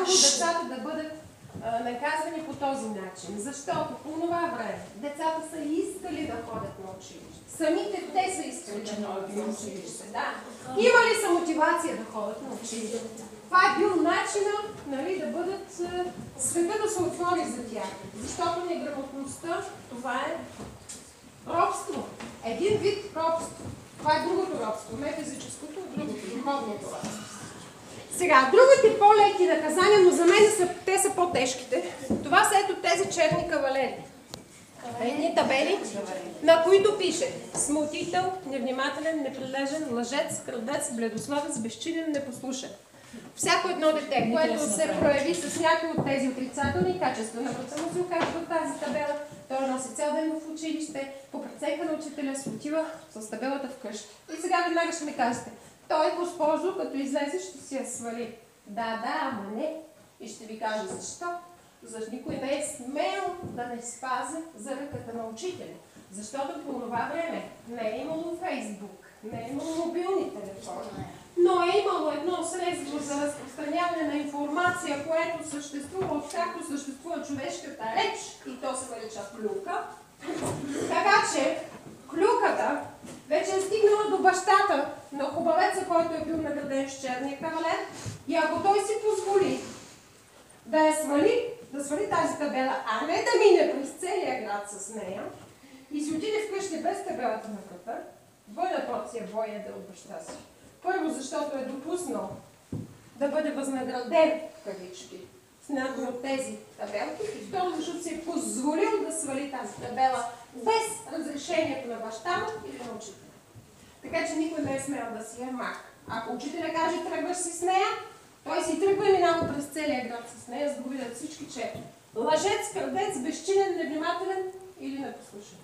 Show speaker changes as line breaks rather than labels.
желателно децата да бъдат наказвани по този начин. Защото по това време децата са искали да ходят на училище. Самите те са искали да ходят на училище. Да. Има ли са мотивация да ходят на училище? Това е бил начинът, нали, да бъдат света да се отвори за тях. Защото неграмотността, това е робство. Един вид робство. Това е другото робство. Не физическото, другото, духовното робство. Сега, другите по-леки наказания, но за мен те са по-тежките. Това са ето тези черни кавалери. Едни табели, на които пише смутител, невнимателен, неприлежен, лъжец, крадец, бледословец, безчинен, непослушен. Всяко едно дете, което се прояви с някои от тези отрицателни качества, на му се оказва в тази табела, той носи цял ден в училище, по преценка на учителя се отива с табелата вкъщи. И сега веднага ще ми кажете, той, госпожо, като излезе, ще си я свали. Да, ама не. И ще ви кажа защо. Защото никой не е смел да не спази заръката на учителя. Защото по това време не е имало Фейсбук, не е имало мобилни телефони, но е имало едно средство за разпространяване на информация, което съществува, откакто съществува човешката реч, и то се нарича клюка. Така че клюката вече е стигнала до бащата на хубавеца, който е бил награден с черния кавалер, и ако той си позволи да я свали, да свали тази табела, а не да мине през целия град с нея и си отиде вкъщи без табелата на врата, двойна порция боя да от баща си. Първо, защото е допуснал да бъде възнаграден, кавички, с някои от тези табелки, и второ, защото си е позволил да свали тази табела без разрешението на баща му или на учителя. Така че никой не е смел да си я маха. Ако учителя каже, тръгваш си с нея, той си тръгва и минава през целия град с нея, за да го видят всички, че лъжец, крадец, безчинен, невнимателен или непослушен.